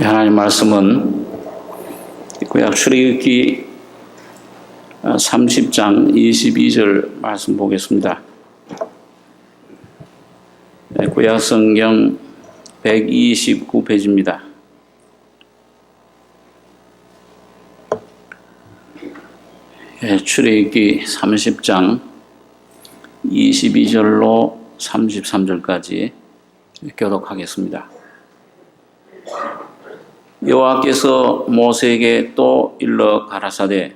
하나님 말씀은 구약 출애굽기 30장 22절 말씀 보겠습니다. 구약 성경 129페이지입니다. 출애굽기 30장 22절로 33절까지 교독하겠습니다. 여호와께서 모세에게 또 일러 가라사대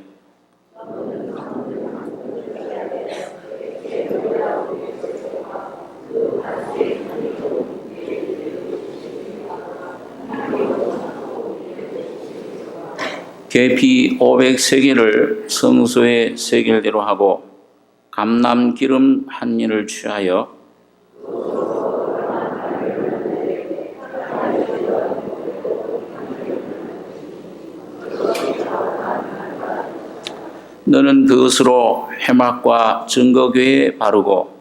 계피 500세겔을 성소의 세겔대로 하고 감람 기름 한 인을 취하여 너는 그것으로 회막과 증거궤에 바르고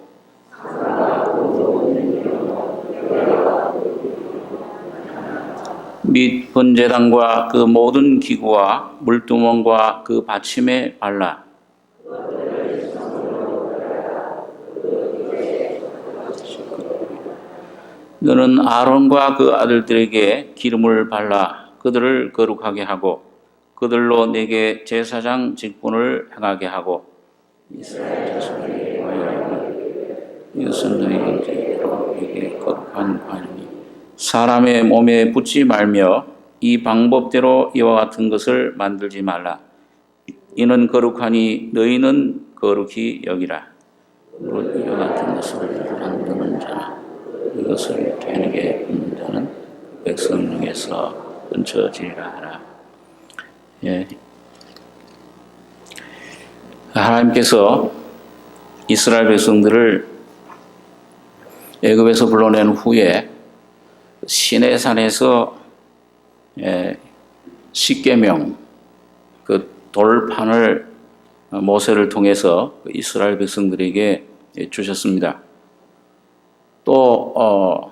및 번제단과 그 모든 기구와 물두멍과 그 받침에 발라 너는 아론과 그 아들들에게 기름을 발라 그들을 거룩하게 하고 그들로 내게 제사장 직분을 행하게 하고 이스라엘 자손에게 이것은 너희에게 거룩한 관이니 사람의 몸에 붙지 말며 이 방법대로 이와 같은 것을 만들지 말라. 이는 거룩하니 너희는 거룩히 여기라. 이와 같은 것을 만드는 자 이것을 되게 입는 자는 백성 중에서 끊쳐지리라 하라. 예. 하나님께서 이스라엘 백성들을 애굽에서 불러낸 후에 시내산에서 십계명 그 돌판을 모세를 통해서 이스라엘 백성들에게 주셨습니다. 또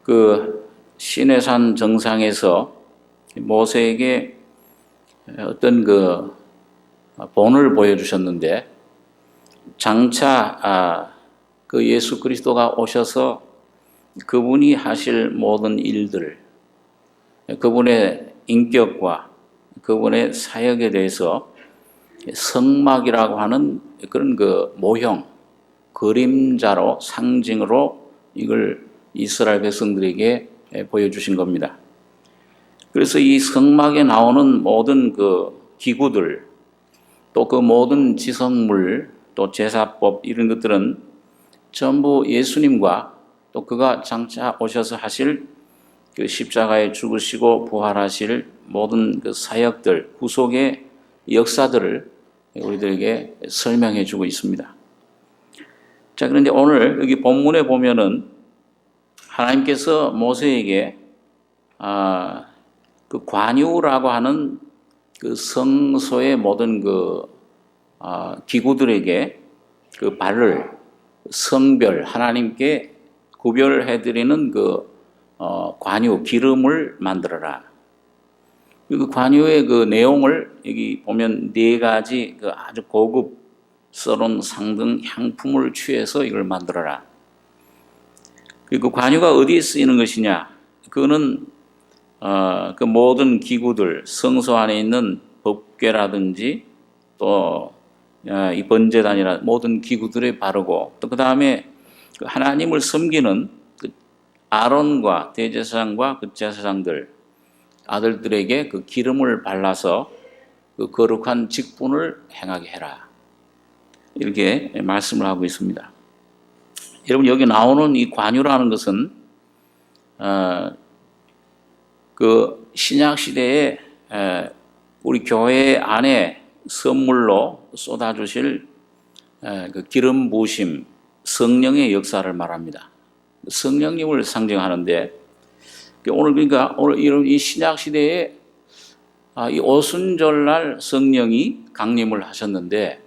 그 시내산 정상에서 모세에게 어떤 그 본을 보여주셨는데 장차 그 예수 그리스도가 오셔서 그분이 하실 모든 일들, 그분의 인격과 그분의 사역에 대해서 성막이라고 하는 그런 그 모형, 그림자로 상징으로 이걸 이스라엘 백성들에게 보여주신 겁니다. 그래서 이 성막에 나오는 모든 그 기구들, 또 그 모든 지성물, 또 제사법 이런 것들은 전부 예수님과 또 그가 장차 오셔서 하실 그 십자가에 죽으시고 부활하실 모든 그 사역들, 구속의 역사들을 우리들에게 설명해 주고 있습니다. 자, 그런데 오늘 여기 본문에 보면은 하나님께서 모세에게 그 관유라고 하는 그 성소의 모든 그 기구들에게 그 발을 성별 하나님께 구별해드리는 그 관유 기름을 만들어라. 그 관유의 그 내용을 여기 보면 네 가지 그 아주 고급스러운 상등 향품을 취해서 이걸 만들어라. 그리고 관유가 어디에 쓰이는 것이냐? 그거는 그 모든 기구들, 성소 안에 있는 법궤라든지 또 이 번제단이나 모든 기구들에 바르고 또 그 다음에 하나님을 섬기는 그 아론과 대제사장과 그 제사장들 아들들에게 그 기름을 발라서 그 거룩한 직분을 행하게 해라. 이렇게 말씀을 하고 있습니다. 여러분 여기 나오는 이 관유라는 것은 그 신약 시대에 우리 교회 안에 선물로 쏟아주실 그 기름 부으심, 성령의 역사를 말합니다. 성령님을 상징하는데 오늘 그러니까 오늘 이런 이 신약 시대에 이 오순절날 성령이 강림을 하셨는데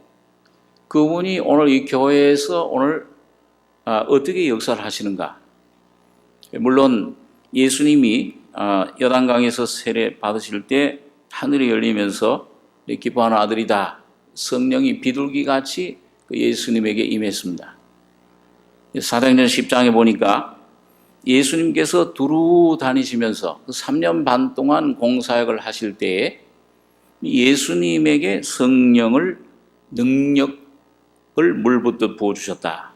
그분이 오늘 이 교회에서 오늘 어떻게 역사를 하시는가? 물론 예수님이 요단강에서 세례 받으실 때 하늘이 열리면서 기뻐하는 아들이다. 성령이 비둘기같이 예수님에게 임했습니다. 사도행전 10장에 보니까 예수님께서 두루 다니시면서 3년 반 동안 공사역을 하실 때에 예수님에게 성령을 능력을 물붓듯 부어주셨다.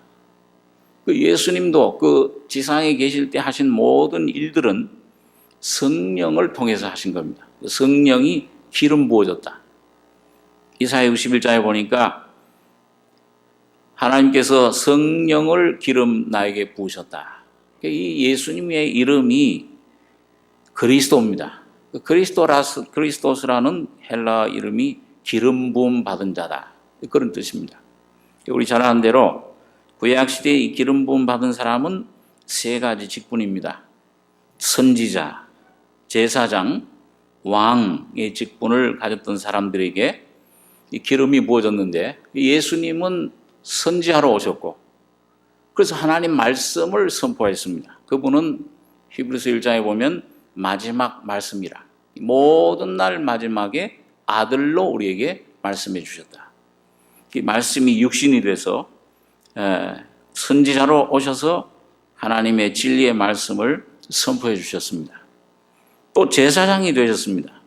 예수님도 그 지상에 계실 때 하신 모든 일들은 성령을 통해서 하신 겁니다. 성령이 기름 부어졌다. 이사야 61장에 보니까 하나님께서 성령을 기름 나에게 부으셨다. 이 예수님의 이름이 그리스도입니다. 그리스도스라는 헬라 이름이 기름 부음 받은 자다. 그런 뜻입니다. 우리 잘 아는 대로 구약시대에 이 기름 부음 받은 사람은 세 가지 직분입니다. 선지자, 제사장, 왕의 직분을 가졌던 사람들에게 이 기름이 부어졌는데 예수님은 선지하러 오셨고 그래서 하나님 말씀을 선포했습니다. 그분은 히브리서 1장에 보면 마지막 말씀이라 모든 날 마지막에 아들로 우리에게 말씀해 주셨다. 이 말씀이 육신이 돼서 선지자로 오셔서 하나님의 진리의 말씀을 선포해 주셨습니다. 또 제사장이 되셨습니다.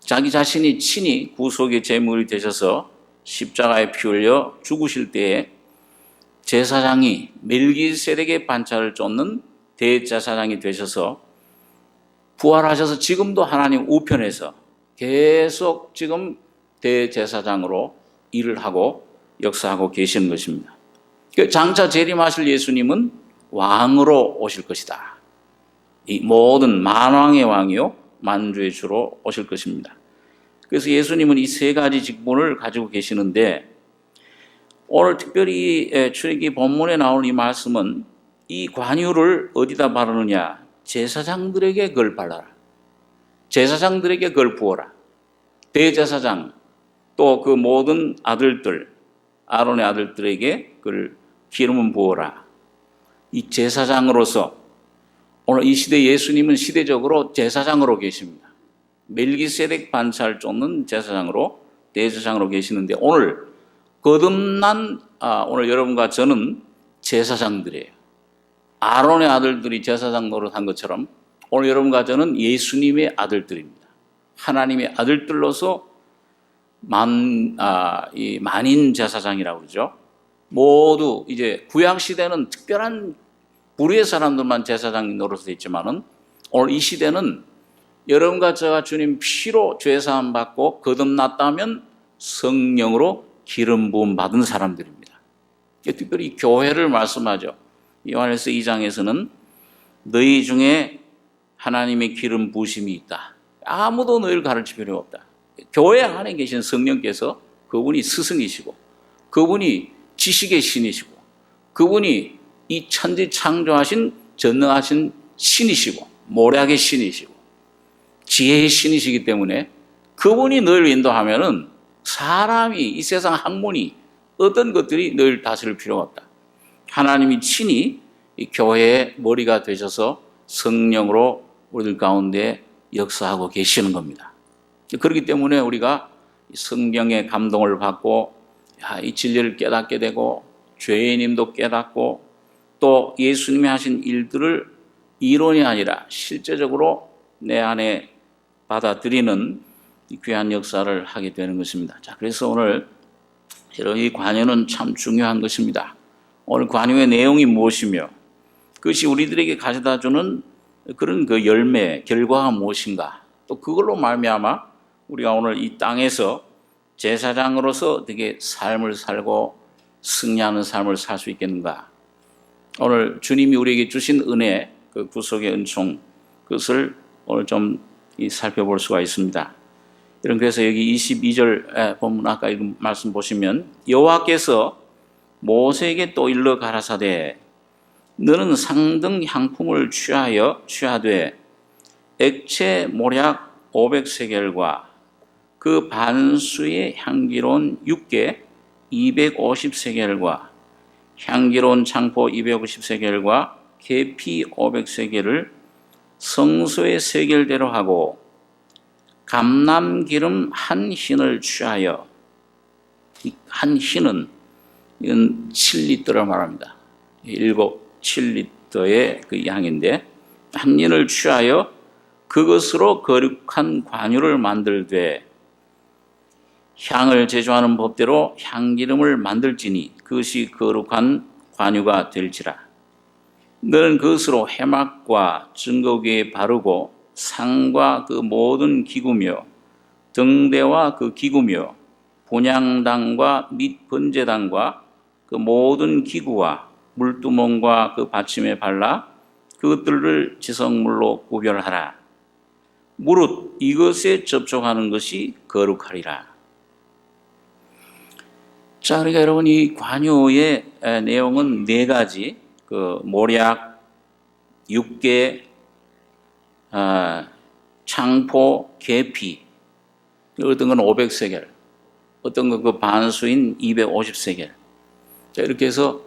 자기 자신이 친히 구속의 제물이 되셔서 십자가에 피 흘려 죽으실 때에 제사장이 멜기세덱의 반차를 쫓는 대제사장이 되셔서 부활하셔서 지금도 하나님 우편에서 계속 지금 대제사장으로 일을 하고 역사하고 계시는 것입니다. 장차 재림하실 예수님은 왕으로 오실 것이다. 이 모든 만왕의 왕이요 만주의 주로 오실 것입니다. 그래서 예수님은 이 세 가지 직분을 가지고 계시는데 오늘 특별히 출애굽기 본문에 나오는 이 말씀은 이 관유를 어디다 바르느냐? 제사장들에게 그걸 발라라. 제사장들에게 그걸 부어라. 대제사장 또 그 모든 아들들 아론의 아들들에게 그걸 기름을 부어라. 이 제사장으로서 오늘 이 시대 예수님은 시대적으로 제사장으로 계십니다. 멜기세덱 반차를 쫓는 제사장으로 대제사장으로 계시는데 오늘 거듭난 오늘 여러분과 저는 제사장들이에요. 아론의 아들들이 제사장 노릇한 것처럼 오늘 여러분과 저는 예수님의 아들들입니다. 하나님의 아들들로서 만인 제사장이라고 그러죠. 모두 이제 구약 시대는 특별한 부류의 사람들만 제사장 노릇을 했지만은 오늘 이 시대는 여러분과 저가 주님 피로 죄사함 받고 거듭났다면 성령으로 기름 부음 받은 사람들입니다. 특별히 교회를 말씀하죠. 요한일서 2장에서는 너희 중에 하나님의 기름 부으심이 있다. 아무도 너희를 가르칠 필요 없다. 교회 안에 계신 성령께서 그분이 스승이시고 그분이 지식의 신이시고 그분이 이 천지 창조하신 전능하신 신이시고 모략의 신이시고 지혜의 신이시기 때문에 그분이 너희를 인도하면은 사람이 이 세상 학문이 어떤 것들이 너희를 다스릴 필요가 없다. 하나님이 친히 이 교회의 머리가 되셔서 성령으로 우리들 가운데 역사하고 계시는 겁니다. 그렇기 때문에 우리가 성령의 감동을 받고 이 진리를 깨닫게 되고 죄인임도 깨닫고 또 예수님이 하신 일들을 이론이 아니라 실제적으로 내 안에 받아들이는 귀한 역사를 하게 되는 것입니다. 자, 그래서 오늘 이 관유는 참 중요한 것입니다. 오늘 관유의 내용이 무엇이며 그것이 우리들에게 가져다주는 그런 그 열매, 결과가 무엇인가 또 그걸로 말미암아 우리가 오늘 이 땅에서 제사장으로서 어떻게 삶을 살고 승리하는 삶을 살 수 있겠는가. 오늘 주님이 우리에게 주신 은혜, 그 구속의 은총 그것을 오늘 좀 살펴볼 수가 있습니다. 그래서 여기 22절 본문 아까 읽은 말씀 보시면 여호와께서 모세에게 또 일러 가라사대 너는 상등 향품을 취하되 액체 모략 500세겔과 그 반수의 향기로운 육개 250세겔과 향기로운 창포 250세겔과 계피 500세겔을 성소의 세겔대로 하고 감람기름 한 흰을 취하여, 한 흰은 이건 7리터를 말합니다. 7리터의 그 양인데, 한 흰을 취하여 그것으로 거룩한 관유를 만들되 향을 제조하는 법대로 향기름을 만들지니 그것이 거룩한 관유가 될지라. 너는 그것으로 해막과 증거기에 바르고 상과 그 모든 기구며 등대와 그 기구며 본향당과 및 번제당과 그 모든 기구와 물두멍과 그 받침에 발라 그것들을 지성물로 구별하라. 무릇 이것에 접촉하는 것이 거룩하리라. 자, 그러니까 여러분, 이 관유의 내용은 네 가지, 그 모략, 육계, 창포, 계피, 어떤 건 500세겔, 어떤 건 그 반수인 250세겔. 자, 이렇게 해서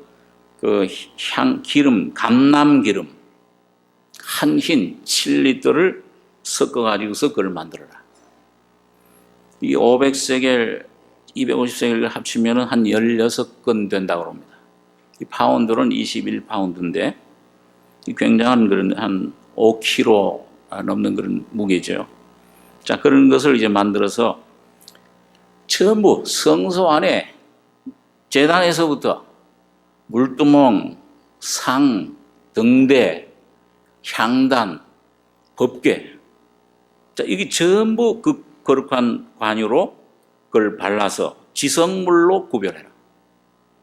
그 기름, 감람기름 한 흰 7리터를 섞어가지고서 그걸 만들어라. 이 500세겔, 250세겔을 합치면 한 16건 된다고 합니다. 이 파운드는 21파운드인데 굉장한 그런 한 5kg 넘는 그런 무게죠. 자, 그런 것을 이제 만들어서 전부 성소 안에 제단에서부터 물두멍, 상, 등대, 향단, 법궤, 자, 이게 전부 그 거룩한 관유로 그걸 발라서 지성물로 구별해라.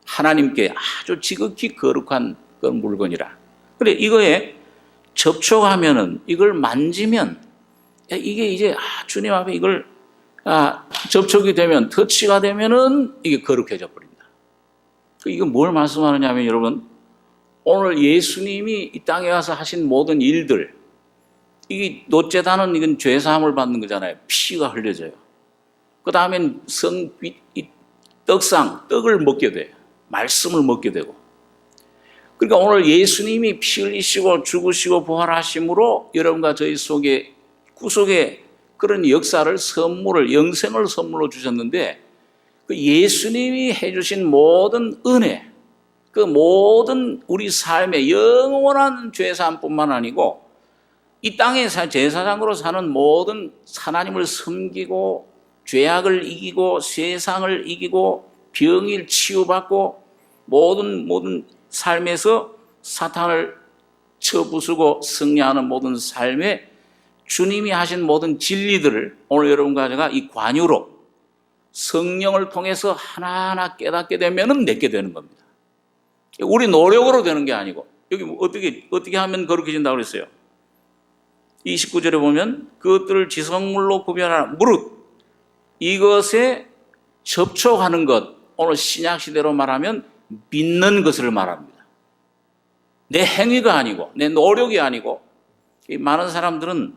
하나님께 아주 지극히 거룩한 그런 물건이라. 그래, 이거에 접촉하면은, 이걸 만지면, 이게 이제 주님 앞에 이걸 접촉이 되면, 터치가 되면은 이게 거룩해져 버린다. 이건 뭘 말씀하느냐면, 여러분, 오늘 예수님이 이 땅에 와서 하신 모든 일들, 이 놋제단은 이건 죄사함을 받는 거잖아요. 피가 흘려져요. 그 다음엔 떡상, 떡을 먹게 돼요. 말씀을 먹게 되고. 그러니까 오늘 예수님이 피 흘리시고 죽으시고 부활하심으로 여러분과 저희 속에 구속의 그런 역사를, 선물을, 영생을 선물로 주셨는데, 그 예수님이 해주신 모든 은혜, 그 모든 우리 삶의 영원한 죄사함뿐만 아니고 이 땅에 제사장으로 사는 모든 하나님을 섬기고 죄악을 이기고 세상을 이기고 병을 치유받고 모든 삶에서 사탄을 쳐부수고 승리하는 모든 삶에 주님이 하신 모든 진리들을 오늘 여러분과 제가 이 관유로 성령을 통해서 하나하나 깨닫게 되면 내게 되는 겁니다. 우리 노력으로 되는 게 아니고, 여기 어떻게 하면 거룩해진다고 그랬어요? 29절에 보면 그것들을 지성물로 구별하라. 무릇 이것에 접촉하는 것, 오늘 신약 시대로 말하면 믿는 것을 말합니다. 내 행위가 아니고 내 노력이 아니고, 많은 사람들은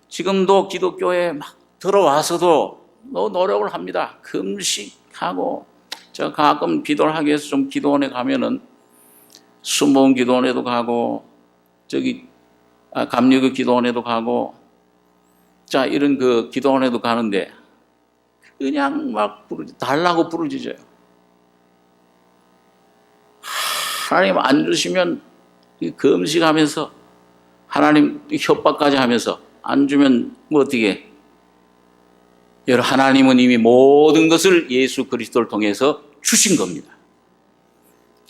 지금도 기독교에 막 들어와서도 노력을 합니다. 금식하고, 저 가끔 기도를 하기 위해서 좀 기도원에 가면은 순복음 기도원에도 가고, 저기 감리교 기도원에도 가고, 자, 이런 그 기도원에도 가는데 그냥 막 달라고 부르짖어요. 하나님 안 주시면 금식하면서, 하나님 협박까지 하면서, 안 주면 뭐 어떻게? 여러분, 하나님은 이미 모든 것을 예수 그리스도를 통해서 주신 겁니다.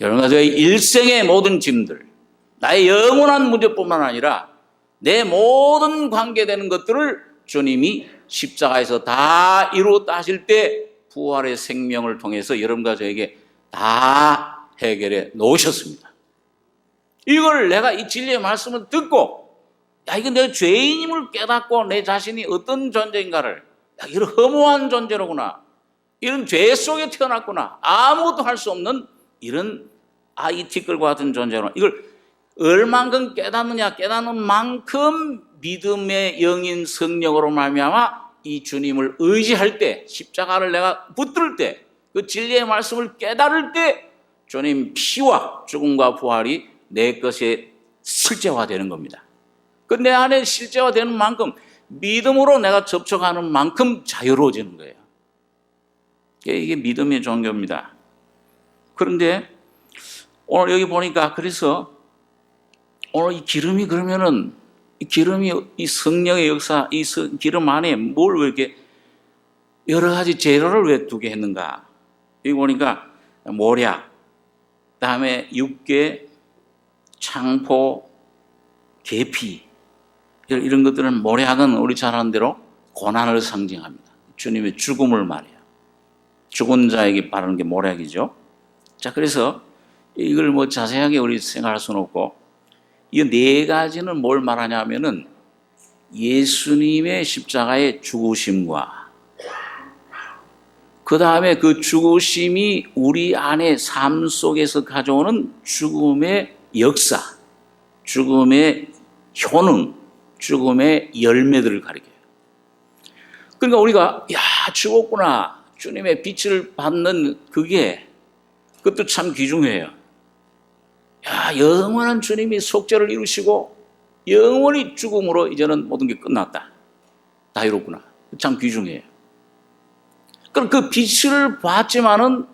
여러분, 저희 일생의 모든 짐들, 나의 영원한 문제뿐만 아니라 내 모든 관계되는 것들을 주님이 십자가에서 다 이루었다 하실 때 부활의 생명을 통해서 여러분과 저에게 다 해결해 놓으셨습니다. 이걸 내가 이 진리의 말씀을 듣고, 야, 이거 내가 죄인임을 깨닫고 내 자신이 어떤 존재인가를, 야, 이런 허무한 존재로구나, 이런 죄 속에 태어났구나, 아무것도 할 수 없는 이런 아이티끌과 같은 존재로, 이걸 얼만큼 깨닫느냐, 깨닫는 만큼 믿음의 영인 성령으로 말미암아 이 주님을 의지할 때, 십자가를 내가 붙들 때, 그 진리의 말씀을 깨달을 때 주님 피와 죽음과 부활이 내 것에 실제화되는 겁니다. 그 내 안에 실제화되는 만큼, 믿음으로 내가 접촉하는 만큼 자유로워지는 거예요. 이게 믿음의 종교입니다. 그런데 오늘 여기 보니까, 그래서 오늘 이 기름이, 그러면은 이 기름이, 이 성령의 역사, 이 기름 안에 뭘 왜 이렇게 여러 가지 재료를 왜 두게 했는가? 여기 보니까 모략, 그다음에 육개, 창포, 계피, 이런 것들은, 모략은 우리 잘 아는 대로 고난을 상징합니다. 주님의 죽음을 말해요. 죽은 자에게 바르는 게 모략이죠. 자, 그래서 이걸 뭐 자세하게 우리 생각할 수는 없고, 이 네 가지는 뭘 말하냐 하면은 예수님의 십자가의 죽으심과 그 다음에 그 죽으심이 우리 안에 삶 속에서 가져오는 죽음의 역사, 죽음의 효능, 죽음의 열매들을 가리켜요. 그러니까 우리가 죽었구나, 주님의 빛을 받는 그것도 참 귀중해요. 영원한 주님이 속죄를 이루시고 영원히 죽음으로 이제는 모든 게 끝났다, 다 이뤘구나, 참 귀중해요. 그럼 그 빛을 봤지만은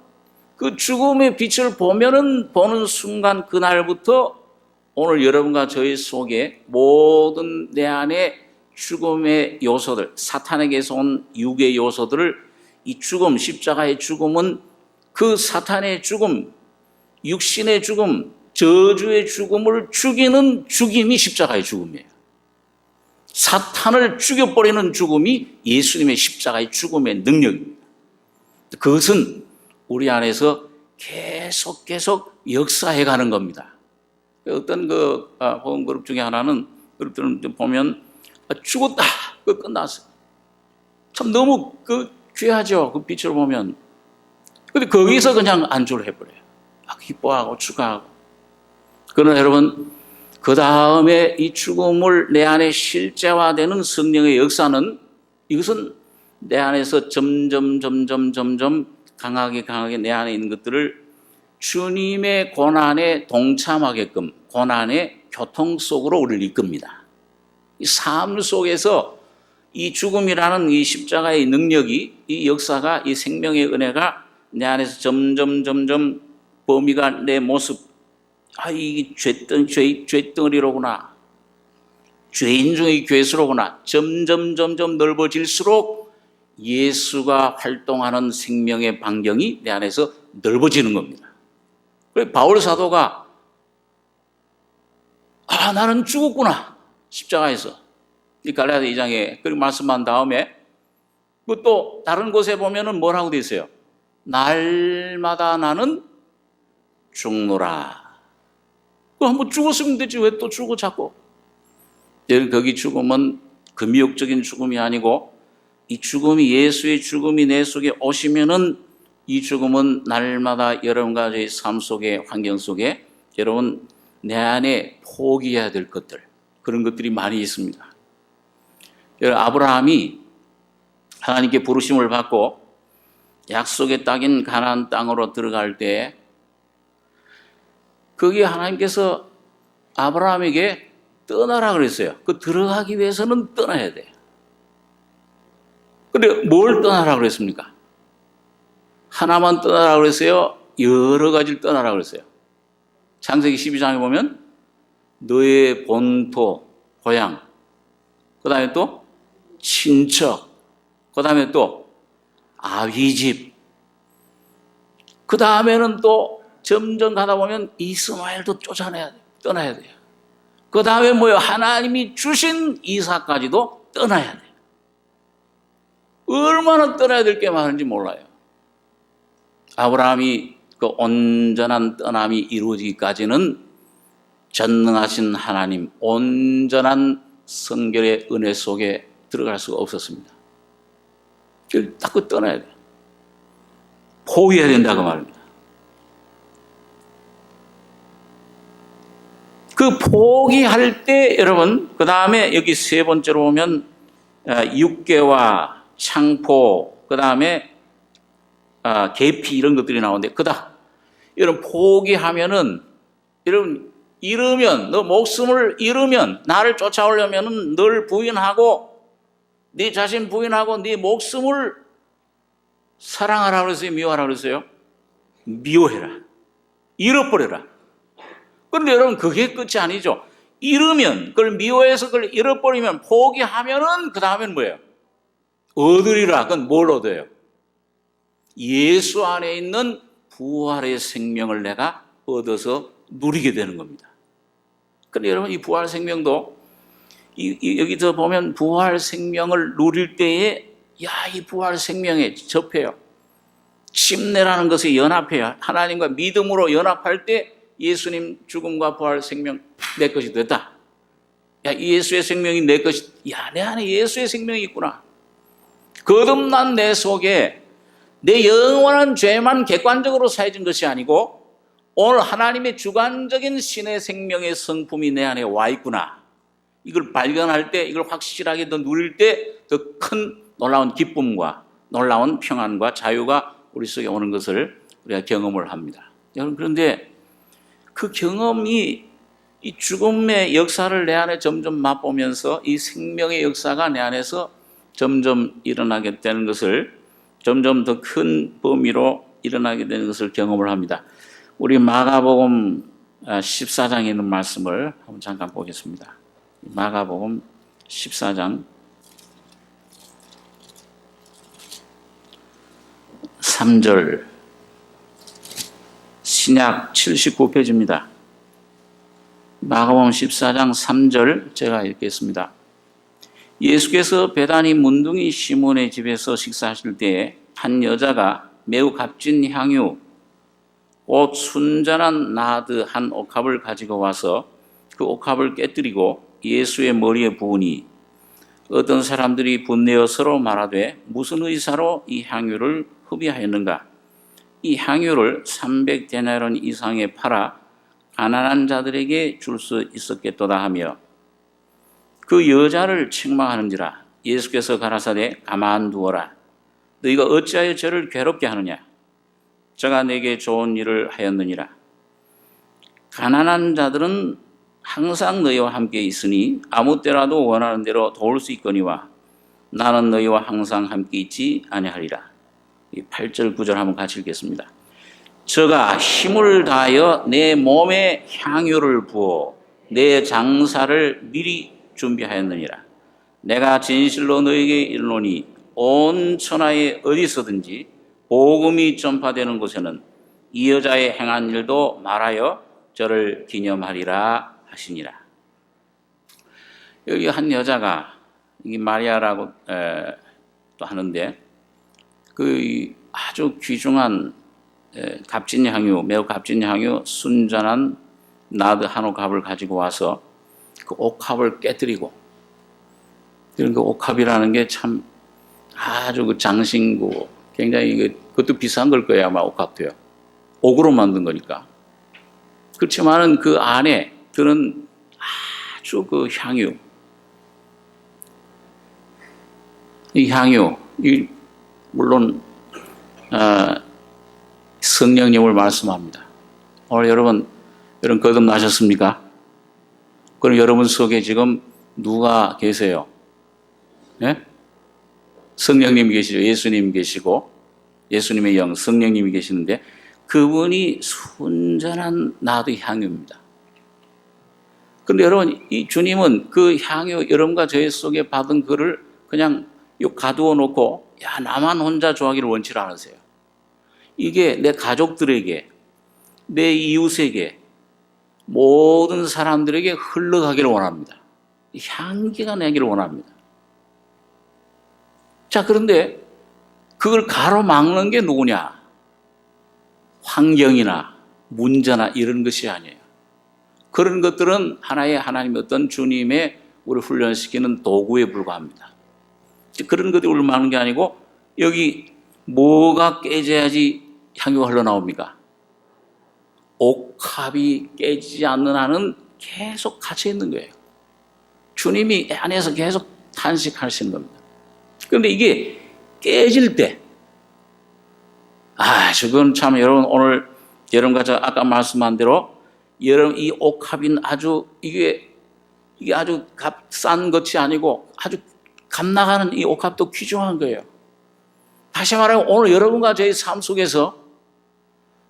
그 죽음의 빛을 보는 순간, 그날부터 오늘 여러분과 저희 속에 모든 내 안에 죽음의 요소들, 사탄에게서 온 육의 요소들을, 이 죽음, 십자가의 죽음은 그 사탄의 죽음, 육신의 죽음, 저주의 죽음을 죽이는 죽임이 십자가의 죽음이에요. 사탄을 죽여버리는 죽음이 예수님의 십자가의 죽음의 능력입니다. 그것은 우리 안에서 계속 역사해 가는 겁니다. 어떤 복음 그룹 중에 하나는, 그룹들은 보면 죽었다, 끝났어요. 참 너무 귀하죠, 그 빛을 보면. 근데 거기서 그냥 안주를 해버려요. 기뻐하고 축하하고. 그러나 여러분, 그 다음에 이 죽음을 내 안에 실제화되는 성령의 역사는, 이것은 내 안에서 점점 강하게 내 안에 있는 것들을 주님의 고난에 동참하게끔, 고난의 교통 속으로 우리를 이끕니다. 이 삶 속에서 이 죽음이라는 이 십자가의 능력이, 이 역사가, 이 생명의 은혜가 내 안에서 점점 범위가, 내 모습, 이게 죄덩어리로구나, 죄인 중의 괴수로구나, 점점 넓어질수록 예수가 활동하는 생명의 반경이 내 안에서 넓어지는 겁니다. 그래서 바울 사도가 나는 죽었구나, 십자가에서, 이 갈라디아 2장에 그렇게 말씀한 다음에, 또 다른 곳에 보면은 뭐라고 되어 있어요? 날마다 나는 죽노라. 한번 죽었으면 되지, 왜 또 죽어 자꾸? 거기 죽음은 금욕적인 죽음이 아니고, 이 죽음이, 예수의 죽음이 내 속에 오시면은, 이 죽음은 날마다 여러분과 저의 삶 속에, 환경 속에 여러분 내 안에 포기해야 될 것들, 그런 것들이 많이 있습니다. 아브라함이 하나님께 부르심을 받고 약속의 땅인 가나안 땅으로 들어갈 때, 거기에 하나님께서 아브라함에게 떠나라 그랬어요. 들어가기 위해서는 떠나야 돼요. 근데 뭘 떠나라 그랬습니까? 하나만 떠나라 그랬어요? 여러 가지를 떠나라 그랬어요? 창세기 12장에 보면 너의 본토, 고향, 그 다음에 또 친척, 그 다음에 또 아비집, 그 다음에는 또 점점 가다 보면 이스마엘도 쫓아내야 돼요. 떠나야 돼요. 그 다음에 뭐예요? 하나님이 주신 이삭까지도 떠나야 돼요. 얼마나 떠나야 될 게 많은지 몰라요. 아브라함이 그 온전한 떠남이 이루어지기까지는 전능하신 하나님, 온전한 성결의 은혜 속에 들어갈 수가 없었습니다. 딱 떠나야 돼요. 포기해야 된다고 말입니다. 그 포기할 때 여러분, 그 다음에 여기 세 번째로 보면 육개와 창포, 그 다음에 계피, 이런 것들이 나오는데, 여러분 포기하면은, 여러분 잃으면, 너 목숨을 잃으면, 나를 쫓아오려면 널 부인하고, 네 자신 부인하고 네 목숨을 사랑하라 그랬어요? 미워하라 그랬어요? 미워해라. 잃어버려라. 그런데 여러분, 그게 끝이 아니죠. 잃으면, 그걸 미워해서 그걸 잃어버리면, 포기하면은, 그 다음엔 뭐예요? 얻으리라. 그건 뭘 얻어요? 예수 안에 있는 부활의 생명을 내가 얻어서 누리게 되는 겁니다. 그런데 여러분, 이 부활 생명도, 여기서 보면 부활 생명을 누릴 때에, 이 부활 생명에 접해요. 침례라는 것에 연합해요. 하나님과 믿음으로 연합할 때 예수님 죽음과 부활 생명 내 것이 됐다. 예수의 생명이 내 것이, 내 안에 예수의 생명이 있구나. 거듭난 내 속에 내 영원한 죄만 객관적으로 사해진 것이 아니고 오늘 하나님의 주관적인 신의 생명의 성품이 내 안에 와 있구나. 이걸 발견할 때, 이걸 확실하게 더 누릴 때 더 큰 놀라운 기쁨과 놀라운 평안과 자유가 우리 속에 오는 것을 우리가 경험을 합니다. 여러분, 그런데 그 경험이 이 죽음의 역사를 내 안에 점점 맛보면서 이 생명의 역사가 내 안에서 점점 일어나게 되는 것을, 점점 더 큰 범위로 일어나게 되는 것을 경험을 합니다. 우리 마가복음 14장에 있는 말씀을 한번 잠깐 보겠습니다. 마가복음 14장 3절, 신약 79페이지입니다. 마가복음 14장 3절 제가 읽겠습니다. 예수께서 베다니 문둥이 시몬의 집에서 식사하실 때에 한 여자가 매우 값진 향유 곧 순전한 나드 한 옥합을 가지고 와서 그 옥합을 깨뜨리고 예수의 머리에 부으니 어떤 사람들이 분내어 서로 말하되 무슨 의사로 이 향유를 흡입하였는가? 이 향유를 300데나리온 이상에 팔아 가난한 자들에게 줄 수 있었겠도다 하며 그 여자를 책망하는지라. 예수께서 가라사대 가만두어라. 너희가 어찌하여 저를 괴롭게 하느냐? 저가 내게 좋은 일을 하였느니라. 가난한 자들은 항상 너희와 함께 있으니 아무 때라도 원하는 대로 도울 수 있거니와 나는 너희와 항상 함께 있지 아니하리라. 8절 9절 한번 같이 읽겠습니다. 저가 힘을 다하여 내 몸에 향유를 부어 내 장사를 미리 준비하였느니라. 내가 진실로 너희에게 이르노니 온 천하에 어디서든지 복음이 전파되는 곳에는 이 여자의 행한 일도 말하여 저를 기념하리라 하시니라. 여기 한 여자가, 이 마리아라고 또 하는데, 그 아주 귀중한 값진 향유, 매우 값진 향유, 순전한 나드 한 옥합을 가지고 와서 그 옥합을 깨뜨리고, 그런 그 옥합이라는 게 참 아주 그 장신구, 굉장히 그것도 비싼 걸 거예요, 아마 옥합도요. 옥으로 만든 거니까. 그렇지만은 그 안에 그런 아주 그 향유, 이 향유, 물론 성령님을 말씀합니다. 오늘 여러분 거듭나셨습니까? 그럼 여러분 속에 지금 누가 계세요? 네? 성령님이 계시죠. 예수님이 계시고 예수님의 영, 성령님이 계시는데 그분이 순전한 나도 향유입니다. 그런데 여러분, 이 주님은 그 향유, 여러분과 저희 속에 받은 그를 그냥 가두어 놓고 나만 혼자 좋아하기를 원치 않으세요. 이게 내 가족들에게, 내 이웃에게, 모든 사람들에게 흘러가기를 원합니다. 향기가 나기를 원합니다. 자, 그런데 그걸 가로막는 게 누구냐? 환경이나 문제나 이런 것이 아니에요. 그런 것들은 하나님의 어떤 주님의 우리 훈련시키는 도구에 불과합니다. 그런 것들이 우리를 막는 게 아니고 여기 뭐가 깨져야지 향유가 흘러나옵니까? 옥합이 깨지지 않는 한은 계속 갇혀 있는 거예요. 주님이 안에서 계속 탄식하시는 겁니다. 그런데 이게 깨질 때, 저건 참 여러분 오늘 여러분과 저 아까 말씀한 대로 여러분, 이 옥합이 아주 이게 아주 값싼 것이 아니고 아주 값나가는 이 옥합도 귀중한 거예요. 다시 말하면 오늘 여러분과 저희 삶 속에서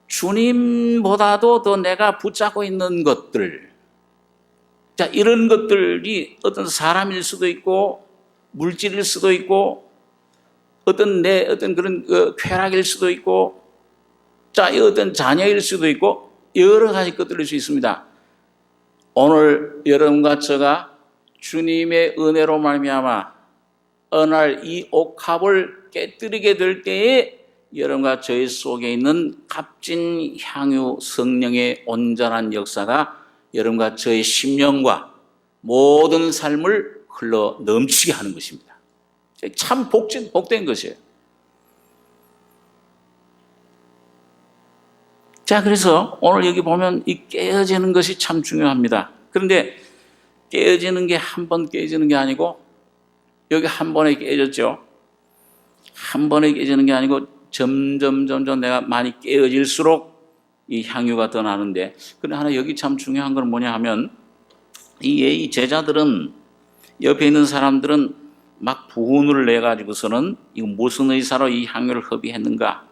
주님보다도 더 내가 붙잡고 있는 것들, 자, 이런 것들이 어떤 사람일 수도 있고 물질일 수도 있고 어떤 내 어떤 그런 쾌락일 수도 있고, 자, 어떤 자녀일 수도 있고 여러 가지 것들일 수 있습니다. 오늘 여러분과 저가 주님의 은혜로 말미암아 어느 날 이 옥합을 깨뜨리게 될 때에 여러분과 저희 속에 있는 값진 향유 성령의 온전한 역사가 여러분과 저의 심령과 모든 삶을 흘러 넘치게 하는 것입니다. 참 복된 것이에요. 자, 그래서 오늘 여기 보면 이 깨어지는 것이 참 중요합니다. 그런데 깨어지는 게 한 번 깨어지는 게 아니고, 여기 한 번에 깨어졌죠. 한 번에 깨어지는 게 아니고 점점 내가 많이 깨어질수록 이 향유가 더 나는데, 그런데 하나 여기 참 중요한 건 뭐냐 하면, 이 제자들은, 옆에 있는 사람들은 막 부훈을 내가지고서는 이거 무슨 의사로 이 향유를 허비했는가,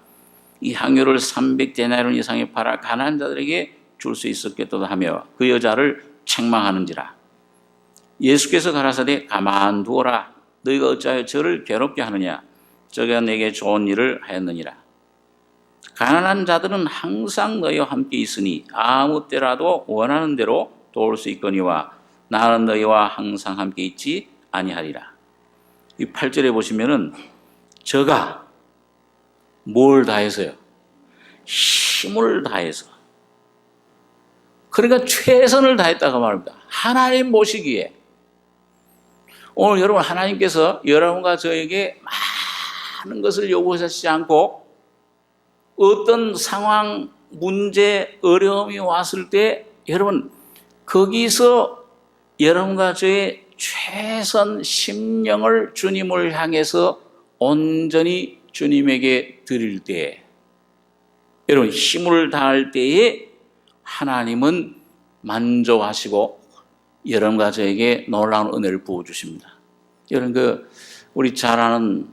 이 향유를 300데나리온 이상에 팔아 가난한 자들에게 줄 수 있었겠다 하며 그 여자를 책망하는지라. 예수께서 가라사대 가만두어라. 너희가 어찌하여 저를 괴롭게 하느냐. 저가 내게 좋은 일을 하였느니라. 가난한 자들은 항상 너희와 함께 있으니 아무 때라도 원하는 대로 도울 수 있거니와 나는 너희와 항상 함께 있지 아니하리라. 이 8절에 보시면은 저가 뭘 다해서요? 힘을 다해서. 그러니까 최선을 다했다고 말합니다. 하나님 모시기에. 오늘 여러분, 하나님께서 여러분과 저에게 많은 것을 요구하시지 않고 어떤 상황, 문제, 어려움이 왔을 때 여러분, 거기서 여러분과 저의 최선 심령을 주님을 향해서 온전히 주님에게 드릴 때, 여러분 힘을 다할 때에 하나님은 만족하시고 여러분과 저에게 놀라운 은혜를 부어주십니다. 여러분, 우리 잘 아는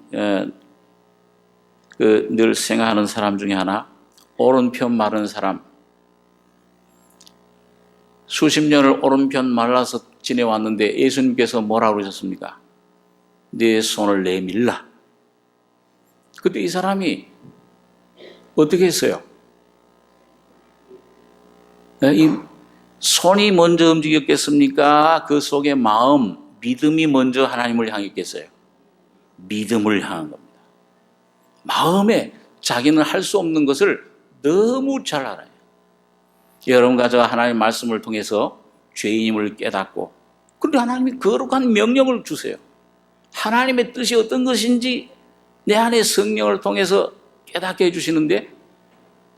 늘 생각하는 사람 중에 하나, 오른편 마른 사람, 수십 년을 오른편 말라서 지내왔는데 예수님께서 뭐라고 그러셨습니까? 내 손을 내밀라. 그때 이 사람이 어떻게 했어요? 이 손이 먼저 움직였겠습니까? 그 속에 마음, 믿음이 먼저 하나님을 향했겠어요? 믿음을 향한 겁니다. 마음에 자기는 할 수 없는 것을 너무 잘 알아요. 여러분과 제가 하나님의 말씀을 통해서 죄인임을 깨닫고, 그런데 하나님이 거룩한 명령을 주세요. 하나님의 뜻이 어떤 것인지 내 안에 성령을 통해서 깨닫게 해주시는데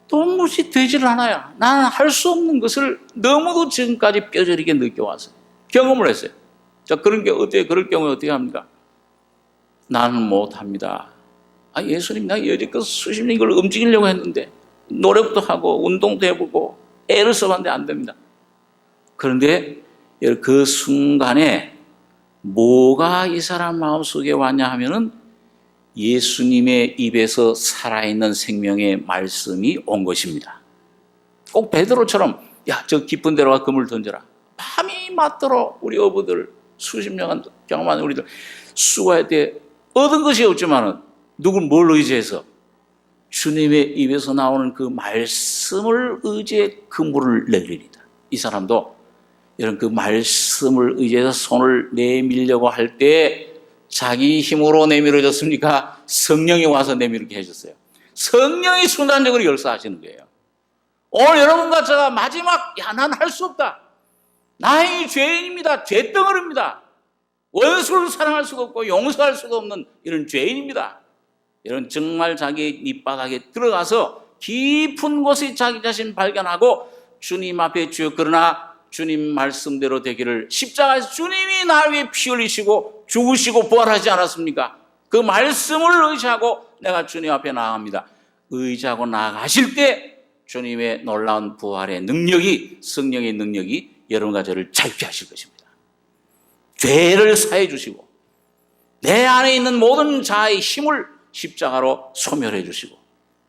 도무지 되질 않아요. 나는 할 수 없는 것을 너무도 지금까지 뼈저리게 느껴왔어요. 경험을 했어요. 자, 그런 게 어때요? 그럴 경우에 어떻게 합니까? 나는 못합니다. 예수님, 나 여지껏 수십 년 이걸 움직이려고 했는데 노력도 하고 운동도 해보고 애를 써봤는데 안 됩니다. 그런데 그 순간에 뭐가 이 사람 마음속에 왔냐 하면은 예수님의 입에서 살아있는 생명의 말씀이 온 것입니다. 꼭 베드로처럼, 야, 저 깊은 데로가 그물 던져라. 밤이 맞도록 우리 어부들, 수십 년간 경험한 우리들 수고할 때 얻은 것이 없지만은 누굴 뭘 의지해서? 주님의 입에서 나오는 그 말씀을 의지해 그물을 내리리다. 이 사람도 이런 그 말씀을 의지해서 손을 내밀려고 할 때 자기 힘으로 내밀어졌습니까? 성령이 와서 내밀게 해줬어요. 성령이 순간적으로 열사하시는 거예요. 오늘 여러분과 제가 마지막, 난 할 수 없다. 나의 죄인입니다. 죄덩어리입니다. 원수를 사랑할 수가 없고 용서할 수가 없는 이런 죄인입니다. 이런 정말 자기 밑바닥에 들어가서 깊은 곳에 자기 자신 발견하고 주님 앞에 주여, 그러나 주님 말씀대로 되기를, 십자가에서 주님이 나를 위해 피 흘리시고 죽으시고 부활하지 않았습니까? 그 말씀을 의지하고 내가 주님 앞에 나아갑니다. 의지하고 나아가실 때 주님의 놀라운 부활의 능력이, 성령의 능력이 여러분과 저를 자유케 하실 것입니다. 죄를 사해 주시고 내 안에 있는 모든 자아의 힘을 십자가로 소멸해 주시고,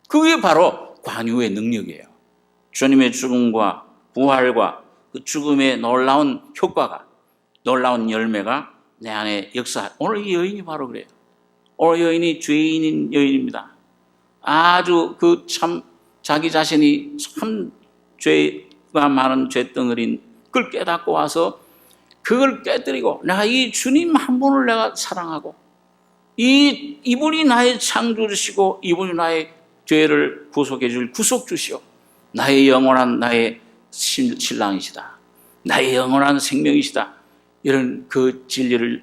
그게 바로 관유의 능력이에요. 주님의 죽음과 부활과 그 죽음의 놀라운 효과가, 놀라운 열매가 내 안에 역사. 오늘 이 여인이 바로 그래요. 오늘 여인이 죄인인 여인입니다. 아주 그 참 자기 자신이 참 죄가 많은 죄덩어리인 그걸 깨닫고 와서 그걸 깨뜨리고, 내가 이 주님 한 분을 내가 사랑하고, 이분이 나의 창조주시고 이분이 나의 죄를 구속해 줄 구속주시오, 나의 영원한 나의 신랑이시다, 나의 영원한 생명이시다, 이런 그 진리를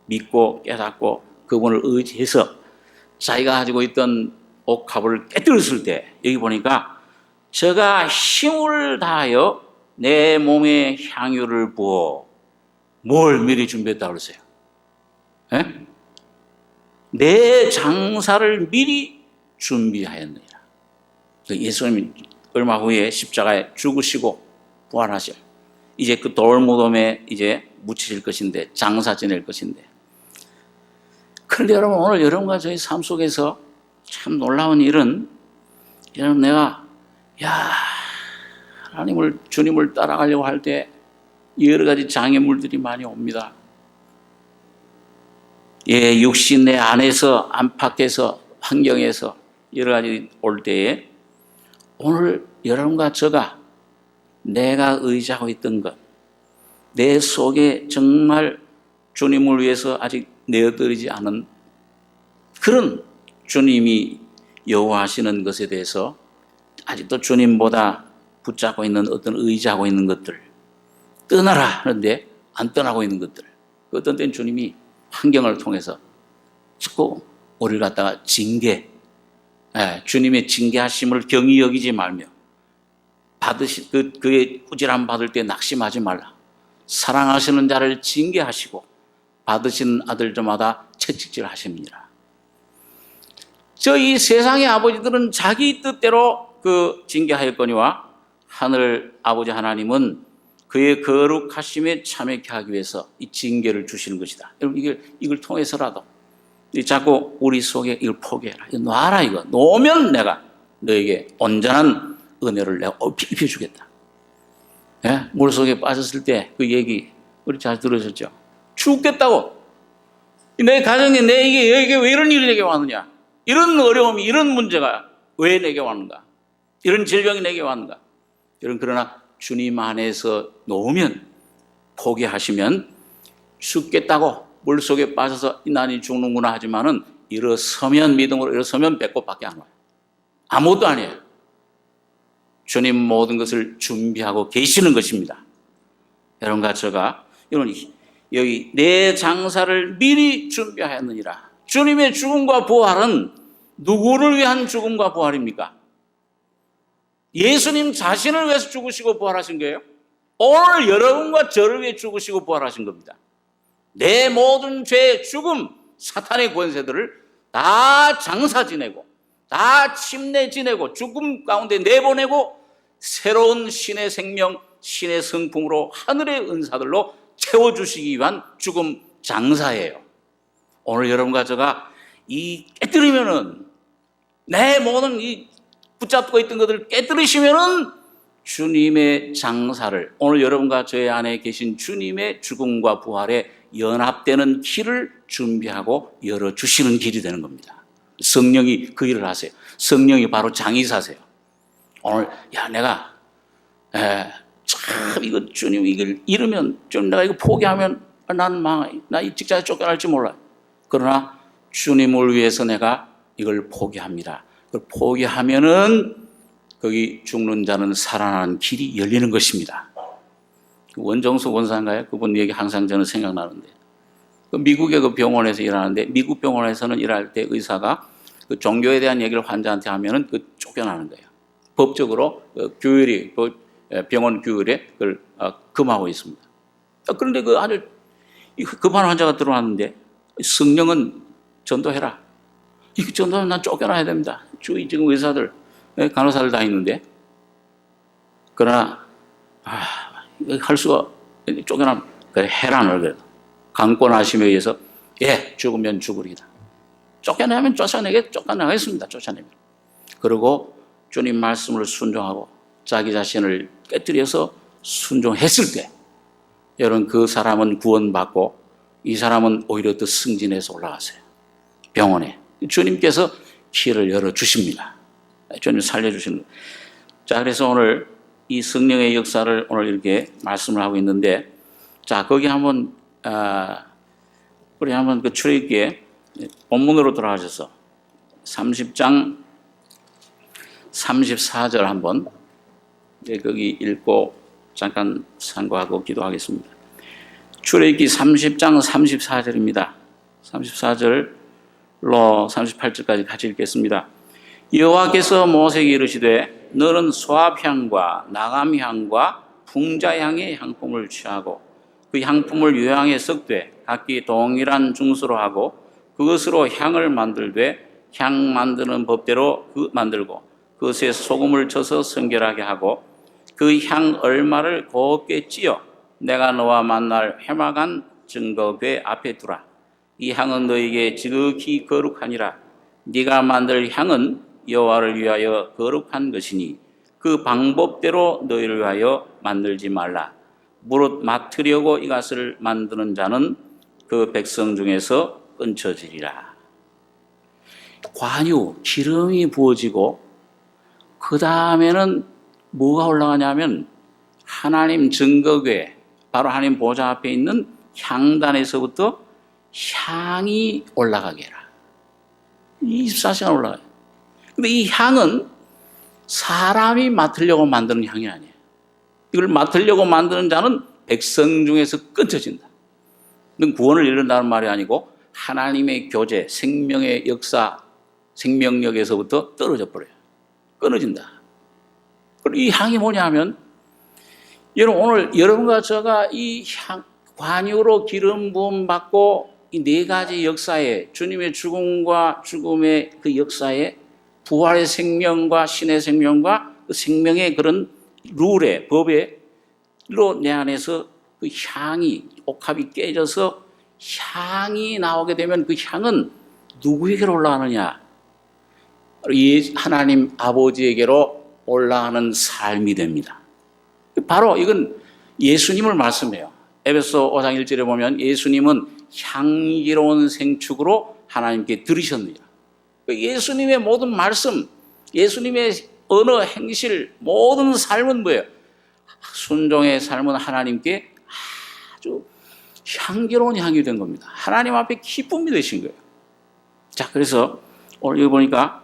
믿고 깨닫고 그분을 의지해서 자기가 가지고 있던 옥합을 깨뜨렸을 때, 여기 보니까 저가 힘을 다하여 내 몸에 향유를 부어 뭘 미리 준비했다고 그러세요? 에? 내 장사를 미리 준비하였느니라. 예수님이 얼마 후에 십자가에 죽으시고 부활하셔. 이제 그 돌무덤에 이제 묻히실 것인데, 장사 지낼 것인데. 그런데 여러분, 오늘 여러분과 저희 삶 속에서 참 놀라운 일은, 여러분, 내가 하나님을, 주님을 따라가려고 할 때 여러 가지 장애물들이 많이 옵니다. 육신 내 안에서, 안팎에서, 환경에서 여러 가지 올 때에, 오늘 여러분과 저가 내가 의지하고 있던 것, 내 속에 정말 주님을 위해서 아직 내어드리지 않은 그런 주님이 여호와하시는 것에 대해서 아직도 주님보다 붙잡고 있는 어떤 의지하고 있는 것들, 떠나라 하는데 안 떠나고 있는 것들, 어떤 때는 주님이 환경을 통해서 자꾸 우리를 갖다가 징계, 주님의 징계하심을 경히 여기지 말며, 그의 꾸지람 받을 때 낙심하지 말라. 사랑하시는 자를 징계하시고 받으신 아들들마다 채찍질 하십니다. 이 세상의 아버지들은 자기 뜻대로 그 징계하였거니와 하늘 아버지 하나님은 그의 거룩하심에 참여케 하기 위해서 이 징계를 주시는 것이다. 여러분, 이걸 통해서라도 자꾸 우리 속에 이걸 포기해라. 이거 놔라. 이거 놓으면 내가 너에게 온전한 은혜를 내가 입혀주겠다. 예? 물속에 빠졌을 때 그 얘기 우리 잘 들으셨죠? 죽겠다고. 내 가정에 이게 왜 이런 일이 내게 왔느냐? 이런 어려움이, 이런 문제가 왜 내게 왔는가? 이런 질병이 내게 왔는가? 그러나 주님 안에서 놓으면, 포기하시면 죽겠다고 물속에 빠져서 나니 죽는구나 하지만은 일어서면, 믿음으로 일어서면 배꼽밖에 안 와요. 아무것도 아니에요. 주님 모든 것을 준비하고 계시는 것입니다. 여러분과 제가 여기 내 장사를 미리 준비하였느니라. 주님의 죽음과 부활은 누구를 위한 죽음과 부활입니까? 예수님 자신을 위해서 죽으시고 부활하신 거예요. 오늘 여러분과 저를 위해 죽으시고 부활하신 겁니다. 내 모든 죄, 죽음, 사탄의 권세들을 다 장사 지내고, 다 침례 지내고, 죽음 가운데 내보내고, 새로운 신의 생명, 신의 성품으로 하늘의 은사들로 채워주시기 위한 죽음 장사예요. 오늘 여러분과 제가 깨뜨리면은, 내 모든 붙잡고 있던 것들을 깨뜨리시면은 주님의 장사를, 오늘 여러분과 저의 안에 계신 주님의 죽음과 부활에 연합되는 길을 준비하고 열어주시는 길이 되는 겁니다. 성령이 그 일을 하세요. 성령이 바로 장의사세요. 오늘 내가 참 이거 주님 이걸 잃으면, 좀 내가 이거 포기하면 난 망해, 나 이 직장에 쫓겨날지 몰라. 그러나 주님을 위해서 내가 이걸 포기합니다. 그걸 포기하면은 거기 죽는 자는 살아나는 길이 열리는 것입니다. 원정수 원사인가요? 그분 얘기 항상 저는 생각나는데, 미국의 그 병원에서 일하는데, 미국 병원에서는 일할 때 의사가 그 종교에 대한 얘기를 환자한테 하면은 쫓겨나는 거예요. 법적으로 규율이, 병원 규율에 그걸 금하고 있습니다. 그런데 아주 급한 환자가 들어왔는데, 성령은 전도해라. 이거 전도하면 난 쫓겨나야 됩니다. 주위 지금 의사들, 간호사들 다 있는데, 그러나 할 수가 쫓겨나면 그래 해란을 그래도 강권하심에 의해서 죽으면 죽으리다. 쫓겨나면 쫓겨나겠습니다. 쫓아내면. 그리고 주님 말씀을 순종하고 자기 자신을 깨뜨려서 순종했을 때 여러분 그 사람은 구원받고 이 사람은 오히려 더 승진해서 올라가세요. 병원에. 주님께서 길을 열어주십니다. 주님 살려주시는 거예요. 자, 그래서 오늘 이 성령의 역사를 오늘 이렇게 말씀을 하고 있는데, 자, 거기 한번, 우리 한번 그 출애굽기에 본문으로 돌아가셔서 30장 34절 한번 거기 읽고 잠깐 상고하고 기도하겠습니다. 출애굽기 30장 34절입니다. 34절로 38절까지 같이 읽겠습니다. 여호와께서 모세에게 이르시되 너는 소압향과 나감향과 풍자향의 향품을 취하고 그 향품을 유향에 섞되 각기 동일한 중수로 하고 그것으로 향을 만들되 향 만드는 법대로 만들고 그것에 소금을 쳐서 성결하게 하고 그 향 얼마를 곱게 찧어 내가 너와 만날 회막한 증거궤 앞에 두라. 이 향은 너에게 지극히 거룩하니라. 네가 만들 향은 여호와를 위하여 거룩한 것이니 그 방법대로 너희를 위하여 만들지 말라. 무릇 맡으려고 이것을 만드는 자는 그 백성 중에서 끊쳐지리라. 관유, 기름이 부어지고 그 다음에는 뭐가 올라가냐면 하나님 증거궤, 바로 하나님 보좌 앞에 있는 향단에서부터 향이 올라가게 해라. 24시간 올라가요. 근데 이 향은 사람이 맡으려고 만드는 향이 아니에요. 이걸 맡으려고 만드는 자는 백성 중에서 끊어진다. 이건 구원을 이룬다는 말이 아니고 하나님의 교제, 생명의 역사, 생명력에서부터 떨어져 버려요. 끊어진다. 그리고 이 향이 뭐냐면 여러분 오늘 여러분과 제가 이 향, 관유로 기름 부음 받고 이 네 가지 역사에 주님의 죽음과 죽음의 그 역사에 부활의 생명과 신의 생명과 그 생명의 그런 룰에 법에로 내 안에서 그 향이 옥합이 깨져서 향이 나오게 되면 그 향은 누구에게로 올라가느냐? 이 하나님 아버지에게로 올라가는 삶이 됩니다. 바로 이건 예수님을 말씀해요. 에베소 5장 1절에 보면 예수님은 향기로운 생축으로 하나님께 드리셨느니라. 예수님의 모든 말씀, 예수님의 언어, 행실, 모든 삶은 뭐예요? 순종의 삶은 하나님께 아주 향기로운 향이 된 겁니다. 하나님 앞에 기쁨이 되신 거예요. 자, 그래서 오늘 여기 보니까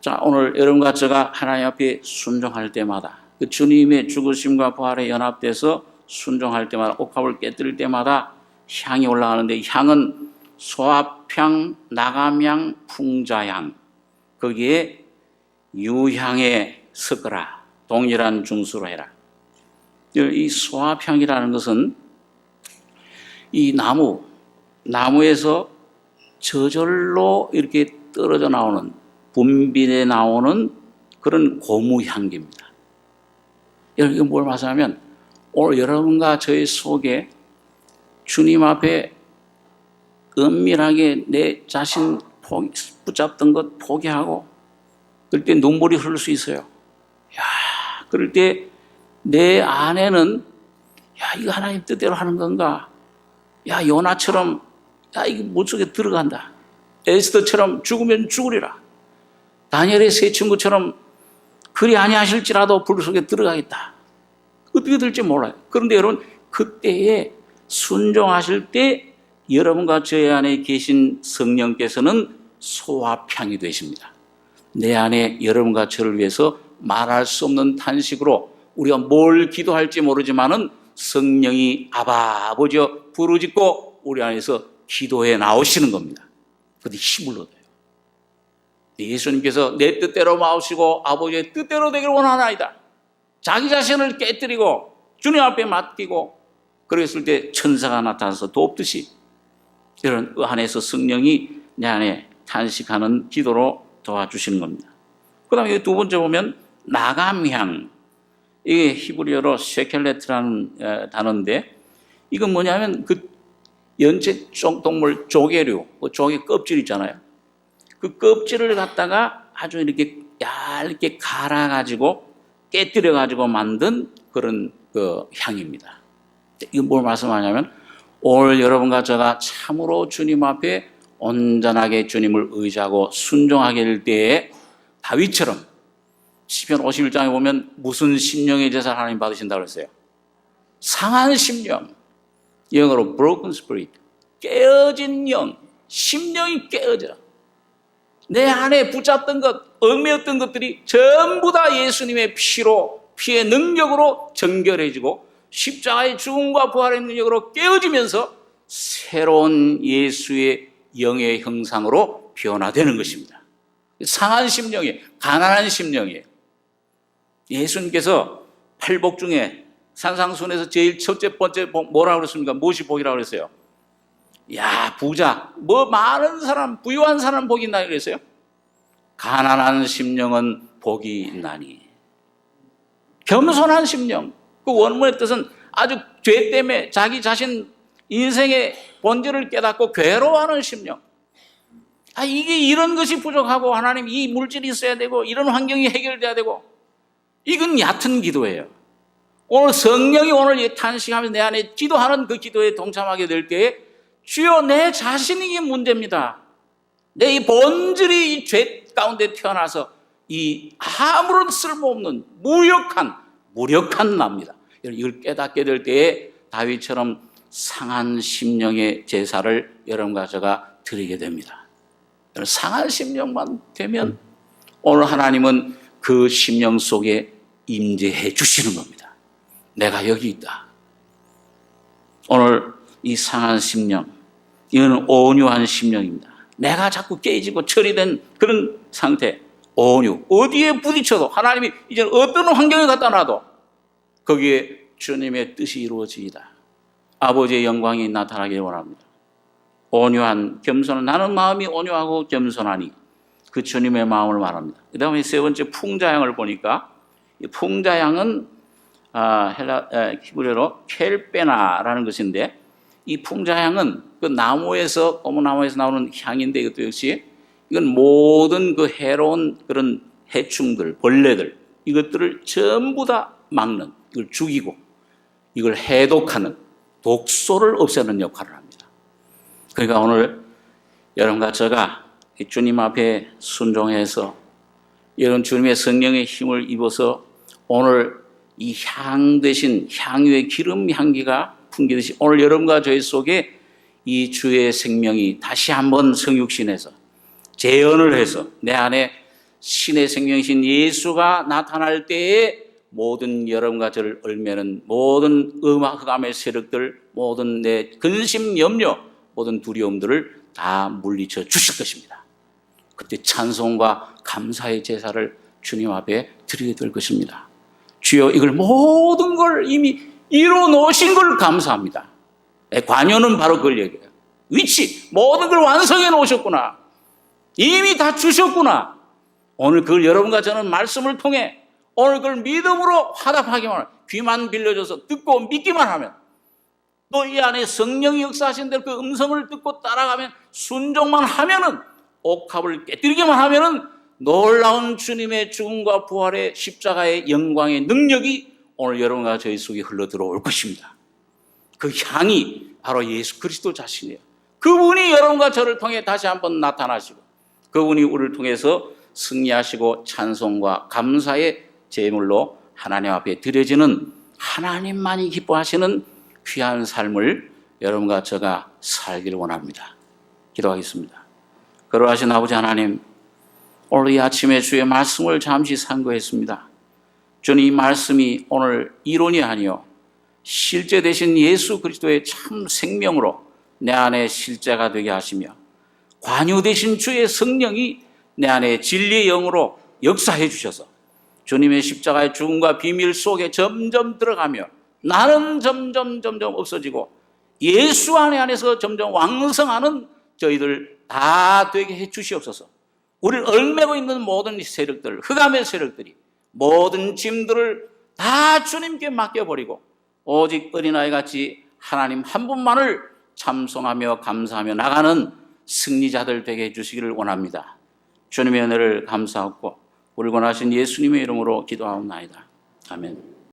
자, 오늘 여러분과 제가 하나님 앞에 순종할 때마다 그 주님의 죽으심과 부활에 연합돼서 순종할 때마다 옥합을 깨뜨릴 때마다 향이 올라가는데 향은 소압향, 나감향, 풍자향 거기에 유향에 섞어라. 동일한 중수로 해라. 이 소압향이라는 것은 이 나무에서 저절로 이렇게 떨어져 나오는 분비에 나오는 그런 고무향기입니다. 여러분 이건 뭘 말씀하면 오늘 여러분과 저의 속에 주님 앞에 은밀하게 내 자신 붙잡던 것 포기하고 그럴 때 눈물이 흐를 수 있어요. 야, 그럴 때 내 안에는 야, 이거 하나님 뜻대로 하는 건가? 야, 요나처럼 야, 이거 물속에 들어간다. 에스더처럼 죽으면 죽으리라. 다니엘의 세 친구처럼 그리 아니하실지라도 불 속에 들어가겠다. 어떻게 될지 몰라요. 그런데 여러분 그때에 순종하실 때 여러분과 저의 안에 계신 성령께서는 소압향이 되십니다. 내 안에 여러분과 저를 위해서 말할 수 없는 탄식으로 우리가 뭘 기도할지 모르지만은 성령이 아바 아버지여 부르짖고 우리 안에서 기도해 나오시는 겁니다. 그런데 힘을 얻어요. 예수님께서 내 뜻대로 마시고 아버지의 뜻대로 되기를 원하나이다. 자기 자신을 깨뜨리고 주님 앞에 맡기고 그랬을 때 천사가 나타나서 돕듯이 이런 안에서 성령이 내 안에 탄식하는 기도로 도와주시는 겁니다. 그 다음에 두 번째 보면 나감향. 이게 히브리어로 셰켈레트라는 단어인데, 이건 뭐냐면 그 연체 동물 조개류, 그 조개 껍질 있잖아요. 그 껍질을 갖다가 아주 이렇게 얇게 갈아가지고 깨뜨려가지고 만든 그런 그 향입니다. 이건 뭘 말씀하냐면, 오늘 여러분과 제가 참으로 주님 앞에 온전하게 주님을 의지하고 순종하게 될 때에 다윗처럼 시편 51장에 보면 무슨 심령의 제사를 하나님 받으신다고 그랬어요? 상한 심령, 영어로 broken spirit, 깨어진 영, 심령이 깨어져. 내 안에 붙잡던 것, 얽매였던 것들이 전부 다 예수님의 피의 능력으로 정결해지고 십자가의 죽음과 부활의 능력으로 깨어지면서 새로운 예수의 영의 형상으로 변화되는 것입니다. 상한 심령이에요. 가난한 심령이에요. 예수님께서 팔복 중에 산상순에서 제일 첫째 번째 복 뭐라고 그랬습니까? 무엇이 복이라고 그랬어요? 야, 부자, 많은 사람, 부유한 사람 복이 있나 그랬어요? 가난한 심령은 복이 있나니. 겸손한 심령. 그 원문의 뜻은 아주 죄 때문에 자기 자신 인생의 본질을 깨닫고 괴로워하는 심령. 이게 이런 것이 부족하고 하나님 이 물질이 있어야 되고 이런 환경이 해결돼야 되고, 이건 얕은 기도예요. 오늘 성령이 오늘 탄식하면서 내 안에 기도하는 그 기도에 동참하게 될 때에 주여 내 자신이 이게 문제입니다. 내 이 본질이 이 죄 가운데 태어나서 이 아무런 쓸모없는 무력한 납니다. 이걸 깨닫게 될 때에 다윗처럼 상한 심령의 제사를 여러분과 제가 드리게 됩니다. 상한 심령만 되면 오늘 하나님은 그 심령 속에 임재해 주시는 겁니다. 내가 여기 있다. 오늘 이 상한 심령, 이건 온유한 심령입니다. 내가 자꾸 깨지고 처리된 그런 상태, 온유. 어디에 부딪혀도 하나님이 이제 어떤 환경에 갖다 놔도 거기에 주님의 뜻이 이루어지이다. 아버지의 영광이 나타나길 원합니다. 온유한, 겸손한, 나는 마음이 온유하고 겸손하니, 그 주님의 마음을 말합니다. 그 다음에 세 번째 풍자양을 보니까, 이 풍자양은 히브리어로 켈베나라는 것인데, 이 풍자향은 그 나무에서, 고무나무에서 나오는 향인데, 이것도 역시 이건 모든 그 해로운 그런 해충들, 벌레들, 이것들을 전부 다 막는, 이걸 죽이고 이걸 해독하는, 독소를 없애는 역할을 합니다. 그러니까 오늘 여러분과 제가 주님 앞에 순종해서 이런 주님의 성령의 힘을 입어서 오늘 이 향 대신 향유의 기름 향기가 풍기듯이 오늘 여러분과 저희 속에 이 주의 생명이 다시 한번 성육신해서 재현을 해서 내 안에 신의 생명이신 예수가 나타날 때에 모든 여러분과 저를 얽매는 모든 흑암의 세력들, 모든 내 근심, 염려, 모든 두려움들을 다 물리쳐 주실 것입니다. 그때 찬송과 감사의 제사를 주님 앞에 드리게 될 것입니다. 주여, 이걸 모든 걸 이미 이루어 놓으신 걸 감사합니다. 관여는 바로 그걸 얘기해요. 위치, 모든 걸 완성해 놓으셨구나. 이미 다 주셨구나. 오늘 그걸 여러분과 저는 말씀을 통해 오늘 그걸 믿음으로 화답하기만 하면, 귀만 빌려줘서 듣고 믿기만 하면, 또 이 안에 성령이 역사하신 대로 그 음성을 듣고 따라가면, 순종만 하면은, 옥합을 깨뜨리기만 하면은 놀라운 주님의 죽음과 부활의 십자가의 영광의 능력이 오늘 여러분과 저희 속에 흘러 들어올 것입니다. 그 향이 바로 예수 그리스도 자신이에요. 그분이 여러분과 저를 통해 다시 한번 나타나시고, 그분이 우리를 통해서 승리하시고 찬송과 감사의 제물로 하나님 앞에 드려지는, 하나님만이 기뻐하시는 귀한 삶을 여러분과 제가 살기를 원합니다. 기도하겠습니다. 거룩하신 아버지 하나님, 오늘 이 아침에 주의 말씀을 잠시 상고했습니다. 주님, 이 말씀이 오늘 이론이 아니요 실제 되신 예수 그리스도의 참 생명으로 내 안에 실제가 되게 하시며, 관유 되신 주의 성령이 내 안에 진리의 영으로 역사해 주셔서 주님의 십자가의 죽음과 비밀 속에 점점 들어가며 나는 점점 없어지고 예수 안에서 점점 왕성하는 저희들 다 되게 해 주시옵소서. 우리를 얽매고 있는 모든 세력들, 흑암의 세력들이 모든 짐들을 다 주님께 맡겨버리고 오직 어린아이 같이 하나님 한 분만을 찬송하며 감사하며 나가는 승리자들 되게 해주시기를 원합니다. 주님의 은혜를 감사하고 우리 권하신 예수님의 이름으로 기도하옵나이다. 아멘.